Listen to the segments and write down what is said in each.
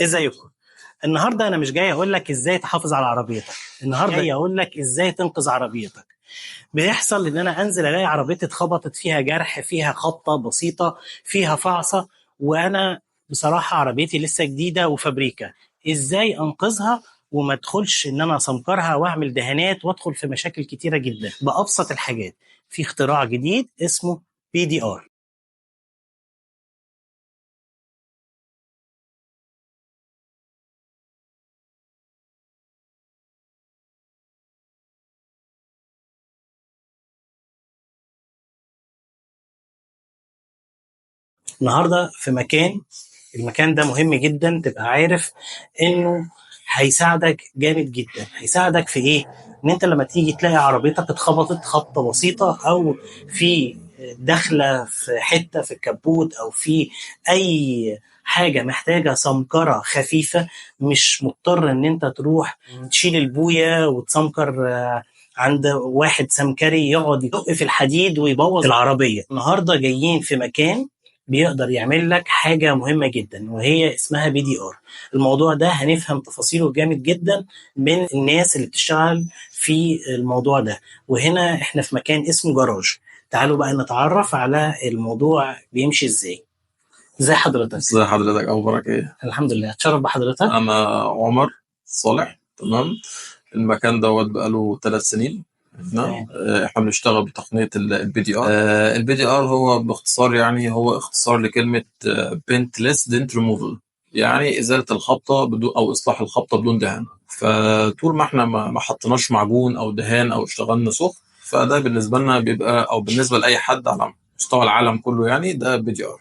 ازيكم؟ النهارده انا مش جاي اقول لك ازاي تحافظ على عربيتك، النهارده جاي اقول لك ازاي تنقذ عربيتك. بيحصل ان انا انزل الاقي عربيتي اتخبطت، فيها جرح، فيها خبطه بسيطه، فيها فعصه، وانا بصراحه عربيتي لسه جديده وفابريكا. ازاي انقذها وما ادخلش ان انا اسمكرها واعمل دهانات وادخل في مشاكل كتيره جدا بابسط الحاجات؟ في اختراع جديد اسمه PDR. النهارده في المكان ده مهم جدا تبقى عارف انه هيساعدك جامد جدا. هيساعدك في ايه؟ ان انت لما تيجي تلاقي عربيتك اتخبطت خبطه بسيطه، او في دخله في حته في الكبوت، او في اي حاجه محتاجه سمكره خفيفه، مش مضطر ان انت تروح تشيل البويه وتسمكر عند واحد سمكري يقعد يدق في الحديد ويبوظ العربيه. النهارده جايين في مكان بيقدر يعمل لك حاجة مهمة جدا، وهي اسمها PDR. الموضوع ده هنفهم تفاصيله جامد جدا من الناس اللي بتشتغل في الموضوع ده، وهنا احنا في مكان اسمه جراج. تعالوا بقى نتعرف على الموضوع بيمشي ازاي. ازي حضرتك؟ ازي حضرتك، اخبارك ايه؟ الحمد لله. اتشرف بحضرتك. انا عمر صالح. تمام. المكان دوت بقاله 3 سنين. تمام. احنا بنشتغل بتقنيه الPDR. الPDR هو باختصار، يعني هو اختصار لكلمه Paintless Dent Removal، يعني ازاله الخبطه بدون، او اصلاح الخبطه بدون دهان. فطول ما احنا ما حطيناش معجون او دهان او اشتغلنا سخن، فده بالنسبه لنا بيبقى، او بالنسبه لاي حد على مستوى العالم كله، يعني ده PDR.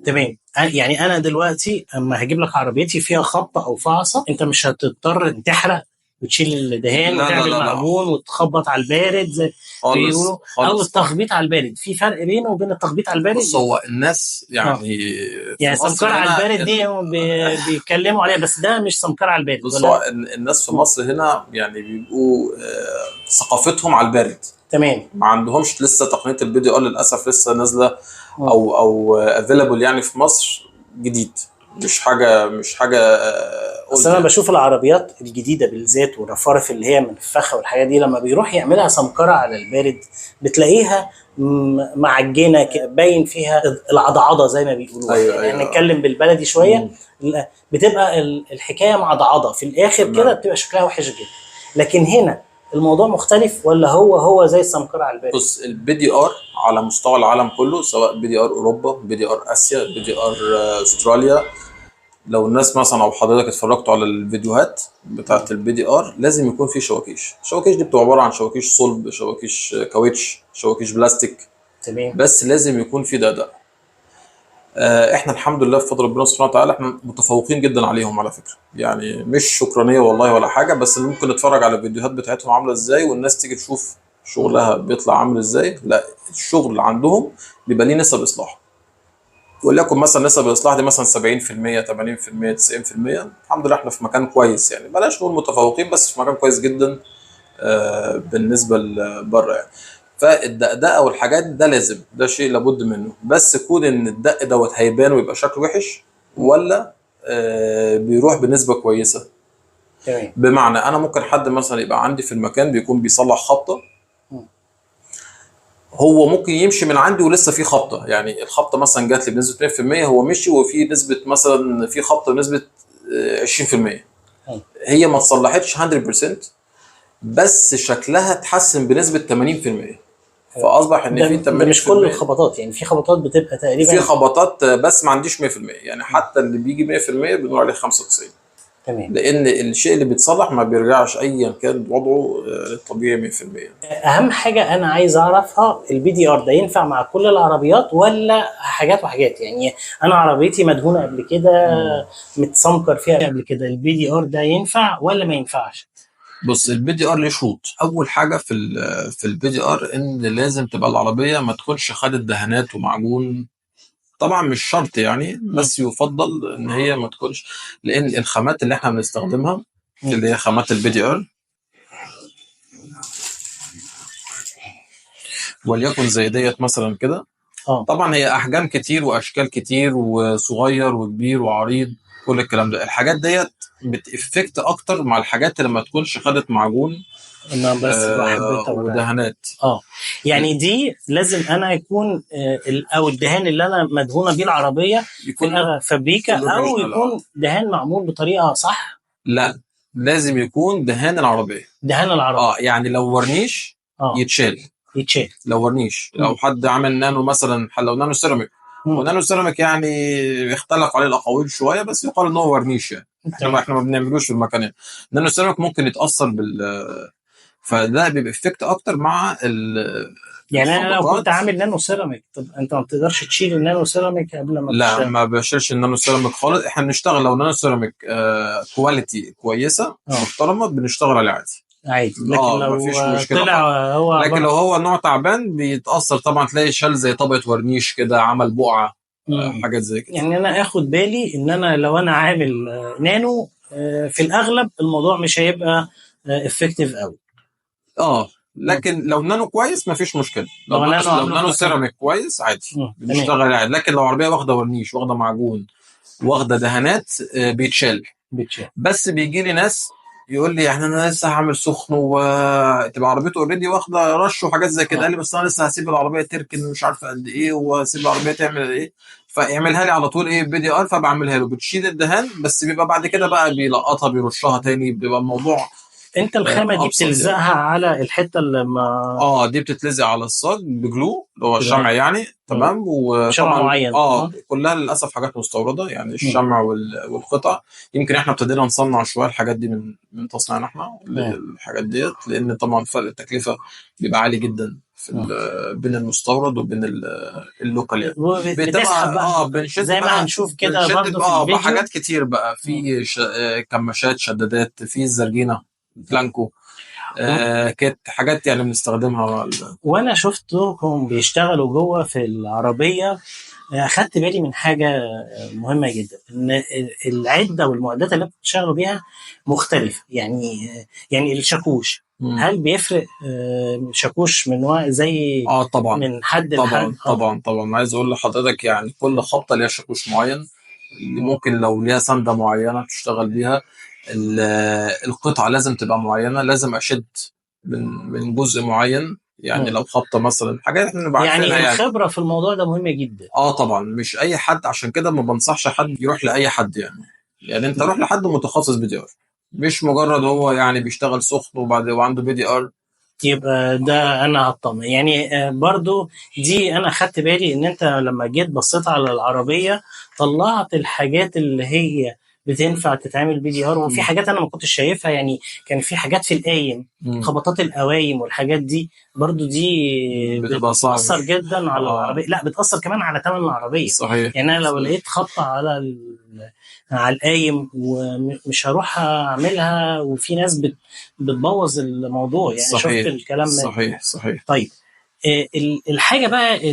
تمام. يعني انا دلوقتي اما هجيب لك عربيتي فيها خبطه او فعصه، انت مش هتضطر تحرق وتشيل الدهان لا وتعمل لا لا معجون وتخبط على البارد زي بيقولوا، او التخبيط على البارد. في فرق بينه وبين التخبيط على البارد؟ بص، هو الناس يعني يعني سمكرة على البارد دي بيتكلموا عليها، بس ده مش سمكرة على البارد. بص، هو الناس في مصر هنا يعني بيبقوا ثقافتهم على البارد. تمام. ما عندهمش لسه تقنيه الPDR، للاسف لسه نازله او افيلابل يعني في مصر جديد. مش حاجه بس انا بشوف العربيات الجديده بالذات والرفارف اللي هي منفخه والحاجات دي، لما بيروح يعملها سمكره على البارد بتلاقيها معجنه، باين فيها العضعضه زي ما بيقولوا. أيوة يعني نتكلم بالبلدي شويه، بتبقى الحكايه معضعضه في الاخر كده، بتبقى شكلها وحش جدا. لكن هنا الموضوع مختلف ولا هو زي السمكره على البارد؟ بص، الPDR على مستوى العالم كله، سواء PDR اوروبا، PDR اسيا، PDR استراليا. لو الناس مثلا او حضرتك اتفرجتوا على الفيديوهات بتاعت الPDR، لازم يكون في الشواكيش دي بتبقى عباره عن شواكيش صلب، شواكيش كاوتش، شواكيش بلاستيك. تمام. بس لازم يكون في ده. احنا الحمد لله بفضل ربنا سبحانه وتعالى احنا متفوقين جدا عليهم على فكره، يعني مش شكرانيه والله ولا حاجه، بس ممكن نتفرج على الفيديوهات بتاعتهم عامله ازاي، والناس تيجي تشوف شغلها بيطلع عامل ازاي. لا، الشغل عندهم بيبقى ليه نسب اصلاح، وليكن مثلا نسب الاصلاح دي مثلا 70%، 80%، 90%. الحمد لله احنا في مكان كويس، يعني بلاش نقول متفوقين، بس في مكان كويس جدا بالنسبه لبره يعني. فالدقدقه والحاجات ده لازم، ده شيء لابد منه، بس كون ان الدق دوت هيبان ويبقى شكله وحش، ولا بيروح بنسبه كويسه. تمام. بمعنى انا ممكن حد مثلا يبقى عندي في المكان بيكون بيصلح خبطه، هو ممكن يمشي من عندي ولسه في خبطه، يعني الخبطه مثلا جات لي بنسبه 2%، هو مشي وفي نسبه مثلا في خبطه بنسبه 20%، هي ما اتصلحتش 100%، بس شكلها اتحسن بنسبه 80%. فاصبح ان في 80%. ده مش كل الخبطات، يعني في خبطات بتبقى تقريبا، في خبطات بس ما عنديش 100%، يعني حتى اللي بيجي 100% بنقول عليه 95. تمام. لان الشيء اللي بيتصلح ما بيرجعش ايا كان وضعه الطبيعي 100%. اهم حاجه انا عايز اعرفها، الPDR ده ينفع مع كل العربيات ولا حاجات وحاجات؟ يعني انا عربيتي مدهونه قبل كده، متسمكر فيها قبل كده، الPDR ده ينفع ولا ما ينفعش؟ بص، الPDR ليه شروط. اول حاجه في الPDR ان لازم تبقى العربيه ما تكونش خدت دهانات ومعجون. طبعا مش شرط يعني، بس يفضل ان هي ما تكونش، لان الخامات اللي احنا بنستخدمها اللي هي خامات الPDR، وليكن زي ديت مثلا كده. طبعا هي احجام كتير واشكال كتير وصغير وكبير وعريض، كل الكلام ده. الحاجات ديت بتافكت اكتر مع الحاجات اللي ما تكونش خدت معجون انا بس حبيت ودهانات. يعني دي لازم انا يكون او الدهان اللي انا مدهونه بيه العربيه يكون فابريكا، او يكون دهان معمول بطريقه صح. لا، لازم يكون دهان العربيه. دهان العربيه يعني لو ورنيش يتشال. لو ورنيش، لو حد عمل نانو مثلا، لو نانو سيراميك، ونانو سيراميك يعني اختلف عليه الاقاويل شويه، بس يقال ان هو ورنيش يعني. احنا ما بنعملوش في المكان. نانو سيراميك ممكن يتاثر فده بيبقى افكت اكتر مع يعني انا لو كنت عامل نانو سيراميك، طب انت ما بتقدرش تشيل النانو سيراميك قبل ما لا تشتغل؟ ما بشيلش النانو سيراميك خالص. احنا بنشتغل لو نانو سيراميك كواليتي كويسه محترمه بنشتغل عليه عادي. لكن لو مفيش مشكله طلع هو لكن لو هو نوع تعبان بيتاثر طبعا، تلاقي شال زي طبقه ورنيش كده، عمل بقعه، حاجات زي كده. يعني انا اخد بالي ان انا لو انا عامل نانو في الاغلب الموضوع مش هيبقى افكتيف قوي. لكن لو نانو كويس مفيش مشكله. لو نانو سيراميك كويس عادي بنشتغل عادي. لكن لو عربيه واخده ورنيش، واخده معجون، واخده دهانات، بيتشال. بس بيجي لي ناس يقول لي يعني انا لسه هعمل سخن وتبقى عربيته اوريدي واخده رش وحاجات زي كده. قال لي بس انا لسه هسيب العربيه تركن مش عارفه قد ايه، واسيب العربيه تعمل ايه، فيعملها لي على طول بي دي ار، فبعملها له بتشيل الدهان بس، بيبقى بعد كده بقى بيلقطها بيرشها تاني، بيبقى الموضوع. انت الخامه دي بتلزقها يعني على الحته اللي ما دي بتتلزق على الصاج بجلو اللي هو الشمع يعني. تمام. وطبعا معين كلها للاسف حاجات مستورده يعني. الشمع والقطع يمكن احنا ابتدينا نصنع شويه الحاجات دي من تصنيعنا احنا الحاجات ديت، لان طبعا فرق التكلفه بيبقى عالي جدا في بين المستورد وبين اللوكال يعني. بتبقى زي ما هنشوف كده برضه في الفيديو حاجات كتير بقى في كماشات، شدادات، في الزرجينه، فلانكو، كانت حاجات يعني بنستخدمها. وانا شفتهم بيشتغلوا جوه في العربيه، اخدت بالي من حاجه مهمه جدا، ان العده والمعدات اللي بتشتغلوا بيها مختلفه. يعني الشاكوش هل بيفرق شاكوش من نوع زي طبعا من حد لحد؟ طبعا عايز اقول لحضرتك يعني كل خبطه ليها شاكوش معين، اللي ممكن لو ليها سنده معينه تشتغل بيها. القطعه لازم تبقى معينه، لازم اشد من جزء معين يعني. لو خبطه مثلا حاجات احنا نبقى يعني الخبره في الموضوع ده مهمه جدا. طبعا مش اي حد، عشان كده ما بنصحش حد يروح لاي حد يعني انت روح لحد متخصص بي دي ار، مش مجرد هو يعني بيشتغل سخن وعنده بي دي ار يبقى ده انا هطمن. يعني برضو دي انا خدت بالي ان انت لما جيت بصيت على العربيه طلعت الحاجات اللي هي بتنفع تتعمل بي دي ار، وفي حاجات انا ما كنتش شايفها. يعني كان في حاجات في القايم، خبطات القوايم والحاجات دي برضو دي بتأثر جدا على العربيه. لا بتأثر كمان على ثمن العربيه. صحيح. يعني انا لو لقيت خبطه على القايم ومش هروح اعملها، وفي ناس بتبوظ الموضوع يعني. صحيح. شفت الكلام صحيح. طيب الحاجه بقى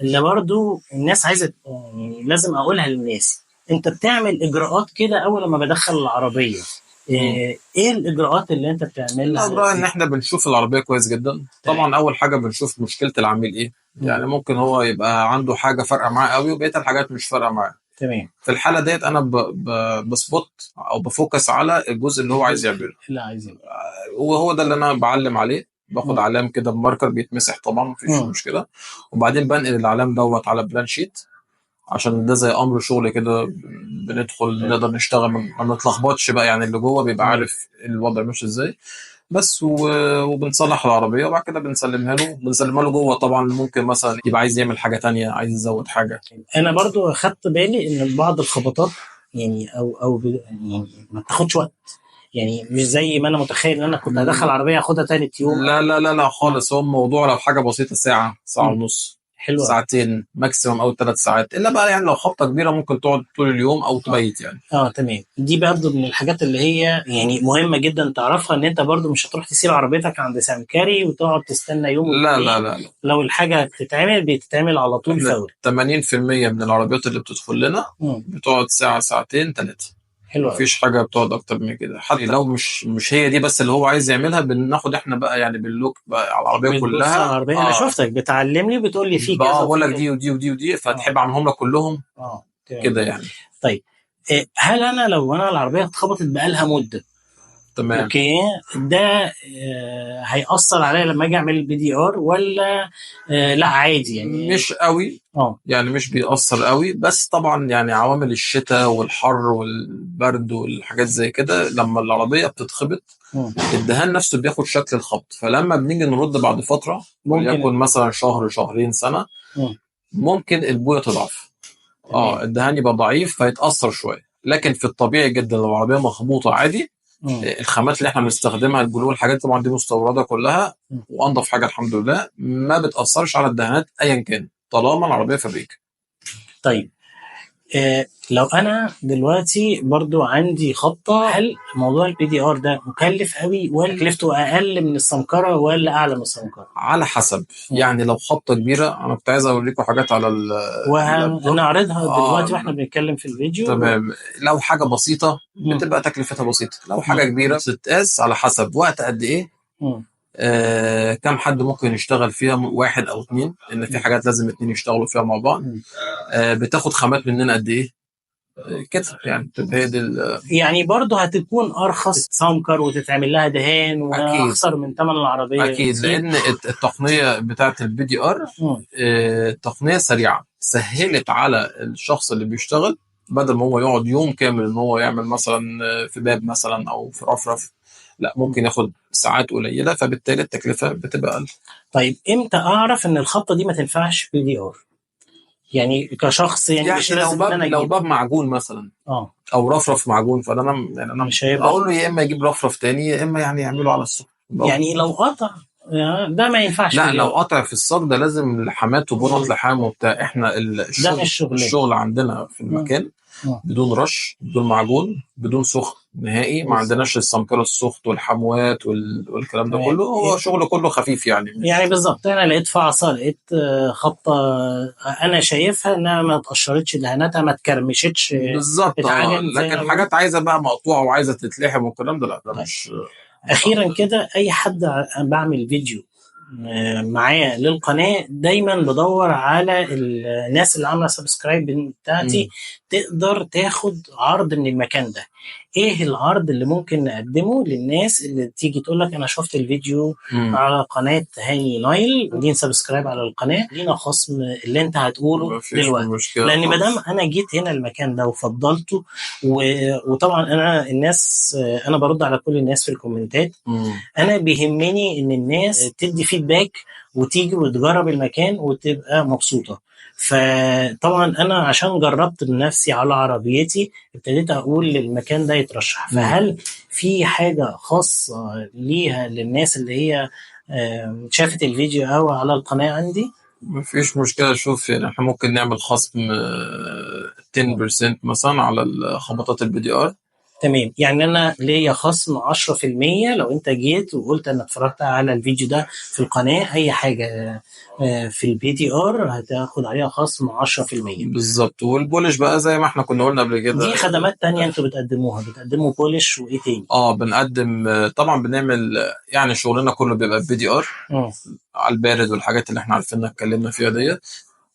اللي برضو الناس عايزه، يعني لازم اقولها للناس، انت بتعمل اجراءات كده اول ما بدخل العربيه. ايه الاجراءات اللي انت بتعملها؟ الاجراء ان احنا بنشوف العربيه كويس جدا طبعا. اول حاجه بنشوف مشكله العميل ايه. يعني ممكن هو يبقى عنده حاجه فارقه معاه قوي وبقيه الحاجات مش فارقه معاه. تمام. في الحاله ديت انا بسبوت او بفوكس على الجزء اللي هو عايز يعمله. وهو ده اللي انا بعلم عليه. باخد علام كده بماركر بيتمسح طبعا مفيش مشكله، وبعدين بنقل العلام دوت على بلان شيت، عشان ده زي امر شغل كده. بندخل نقدر نشتغل ما نتلخبطش بقى يعني. اللي جوه بيبقى عارف الوضع ماشي ازاي بس. وبنصلح العربيه وبعد كده بنسلمها له جوه. طبعا ممكن مثلا يبقى عايز يعمل حاجه تانية، عايز يزود حاجه. انا برضو اخدت بالي ان بعض الخبطات يعني يعني ما تاخدش وقت. يعني مش زي ما انا متخيل ان انا كنت هدخل عربيه اخدها ثالث يوم. لا خالص. هو الموضوع لو حاجه بسيطه ساعه ونص، حلوة. ساعتين ماكسيموم او 3 ساعات. الا بقى يعني لو خبطه كبيره ممكن تقعد طول اليوم او تبيت يعني. تمام. دي برضه من الحاجات اللي هي يعني مهمه جدا تعرفها، ان انت برضه مش هتروح تسيب عربيتك عند سمكري وتقعد تستنى يوم. لا. لو الحاجه بتتعمل على طول فوري. 80% من العربيات اللي بتدخل لنا بتقعد ساعه، ساعتين، 3. مفيش حاجه بتقعد اكتر من كده. حتى لو مش هي دي بس اللي هو عايز يعملها، بناخد احنا بقى يعني باللوك بقى على العربيه كلها. انا شفتك بتعلمني بتقول لي في كذا بقول لك دي ودي ودي ودي، فتحب اعملهم لك كلهم كده يعني. طيب هل انا لو انا العربيه اتخبطت بقالها مده، تمام. اوكي، ده هيأثر عليا لما اجي اعمل البي دي ار ولا لا عادي يعني؟ مش قوي، يعني مش بيأثر قوي، بس طبعا يعني عوامل الشتاء والحر والبرد والحاجات زي كده لما العربية بتتخبط الدهان نفسه بياخد شكل الخبط، فلما بنيجي نرد بعد فترة وليكن مثلا شهر شهرين سنة ممكن البوية تضعف، الدهان يبقى ضعيف فيتأثر شوية. لكن في الطبيعي جدا لو العربية مخبوطة عادي الخامات اللي احنا بنستخدمها الجلو الحاجات طبعا دي مستوردة كلها وانضف حاجة الحمد لله، ما بتأثرش على الدهانات ايا كان طالما العربية فابريك. طيب لو انا دلوقتي برضو عندي خبطه، هل موضوع البي دي ار ده مكلف قوي ولا تكلفته اقل من السمكره ولا اعلى من السمكره؟ على حسب. يعني لو خبطه كبيره انا كنت عايز اوريكم حاجات على وهنعرضها دلوقتي واحنا بنتكلم في الفيديو. تمام. لو حاجه بسيطه بتبقى تكلفتها بسيطه، لو حاجه كبيره بتتقاس على حسب وقت قد ايه، كم حد ممكن يشتغل فيها، واحد او اتنين، لان في حاجات لازم اتنين يشتغلوا فيها مع بعض. بتاخد خامات مننا قد ايه كده، يعني تبقى هي دي يعني برضه هتكون ارخص سمكر وتتعمل لها دهان واخسر من ثمن العربيه اكيد، لان التقنيه بتاعه البي دي ار تقنيه سريعه سهلت على الشخص اللي بيشتغل، بدل ما هو يقعد يوم كامل ان هو يعمل مثلا في باب مثلا او في رفرف، لا ممكن ياخد ساعات قليله، فبالتالي التكلفه بتبقى اقل. طيب امتى اعرف ان الخبطه دي ما تنفعش بي دي ار؟ يعني كشخص يعني مش لازم لو باب معجون مثلا او رفرف معجون، فانا مش هيبقى اقول له يا اما يجيب رفرف تاني يا اما يعني يعمله على السوق. يعني لو قطع ده ما ينفعش. لا لو قطع في الصاج ده لازم لحامات وبنط لحام وبتاع. احنا الشغل عندنا في المكان بدون رش بدون معجون بدون سخن نهائي، ما عندناش السمكرة السخن والحموات والكلام ده كله، هو شغل كله خفيف يعني بالظبط. انا لقيت فعصة، لقيت خبطة انا شايفها انها ما اتقشرتش دهاناتها ما اتكرمشتش بالظبط، لكن حاجات عايزه بقى مقطوعه وعايزه تتلحم والكلام ده لا ده مش. اخيرا كده اي حد بعمل فيديو معايا للقناه دايما بدور على الناس اللي عامله سبسكرايب بتاعتي تقدر تاخد عرض من المكان ده. ايه العرض اللي ممكن نقدمه للناس اللي تيجي تقول لك انا شفت الفيديو على قناه هاني نايل عاملين سبسكرايب على القناه، لينا خصم اللي انت هتقوله دلوقتي، لان ما دام انا جيت هنا المكان ده وفضلته وطبعا انا الناس انا برد على كل الناس في الكومنتات، انا بيهمني ان الناس تدي فيدباك وتيجي وتجرب المكان وتبقى مبسوطه. فطبعا انا عشان جربت بنفسي على عربيتي ابتديت اقول للمكان ده يترشح. فهل في حاجه خاصه ليها للناس اللي هي شافت الفيديو او على القناه عندي؟ مفيش مشكله. شوف يعني احنا ممكن نعمل خصم 10% مثلا على خبطات البي دي ار. تمام، يعني انا ليا خصم 10% لو انت جيت وقلت انا اتفرجت على الفيديو ده في القناه، اي حاجه في البي دي ار هتاخد عليها خصم 10%. بالظبط. والبولش بقى زي ما احنا كنا قلنا قبل كده، دي خدمات تانية انتوا بتقدموها، بتقدموا بولش وايه تاني؟ بنقدم طبعا بنعمل يعني شغلنا كله بيبقى بي دي ار على البارد والحاجات اللي احنا عارفينها اتكلمنا فيها ديت،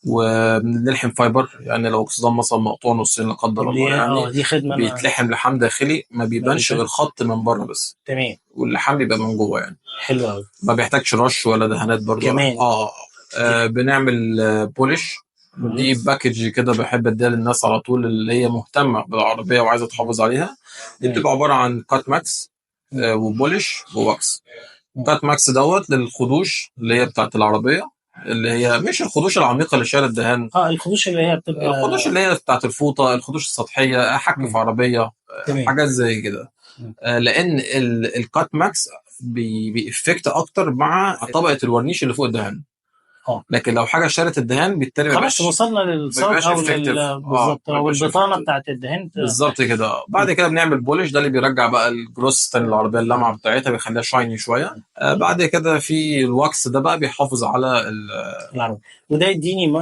وبنلحم فايبر يعني لو اكسدام مثلا مقطوع نصين لا قدر الله يعني دي خدمه بيتلحم لحام داخلي ما بيبانش غير خط من بره بس. تمام. واللحام بيبقى من جوه يعني. حلو قوي. ما بيحتاجش رش ولا دهانات برضه كمان. بنعمل بولش. دي باكج كده بحب اديها للناس على طول اللي هي مهتمه بالعربيه وعايزه تحافظ عليها. دي بتبقى عباره عن كات ماكس وبولش وواكس. كات ماكس دوت للخدوش اللي هي بتاعت العربيه، اللي هي مش الخدوش العميقه اللي شايله الدهان، الخدوش اللي هي بتبقى الخدوش اللي هي بتاعت الفوطه، الخدوش السطحيه، حك في عربيه، حاجات زي كده. لان الكات ماكس بيفكت اكتر مع طبقه الورنيش اللي فوق الدهان. لكن لو حاجه شالت الدهان بالتالي خلاص وصلنا للصاج او بالظبط او البطانه بتاعت الدهان بالظبط كده. بعد كده بنعمل بولش، ده اللي بيرجع بقى الجروس تاني للعربيه، اللمعه بتاعتها بيخليها شايني شويه. بعد كده في الواكس ده بقى بيحافظ على العربيه، وده يديني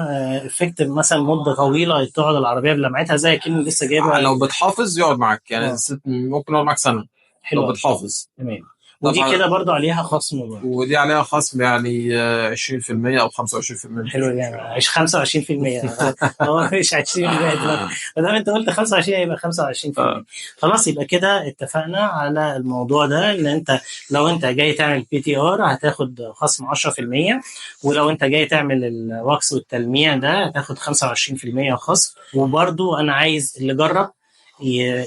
افكت مثلا مده طويله تقعد العربيه بلمعتها زي كأنه لسه جايبها. لو بتحافظ يقعد معاك يعني ممكن يقعد معاك سنه. حلو لو بتحافظ. تمام. ودي طبعا. كده برضو عليها خصم برضو. ودي عليها خصم يعني 20% او 25%. حلو يعني، عش 25%. هو مش 20% دلوقتي، ما دام انت قلت 25 يبقى 25%. خلاص يبقى كده اتفقنا على الموضوع ده، ان انت لو انت جاي تعمل بي تي ار هتاخد خصم 10%، ولو انت جاي تعمل الواكس والتلميع ده هتاخد 25% خصم. وبرضو انا عايز اللي جرب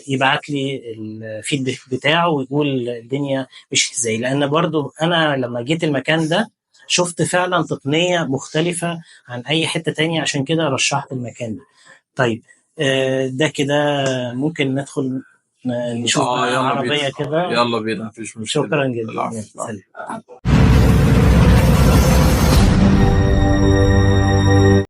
يبعت لي الفيدباك بتاعه ويقول الدنيا مش ازاي، لان برضو انا لما جيت المكان ده شفت فعلا تقنية مختلفة عن اي حتة تانية، عشان كده رشحت المكان ده. طيب ده كده ممكن ندخل نشوف بقى يلا بينا. عربية كده. يلا بينا، مفيش مشكلة. شكرا جدا، العفو. سلام.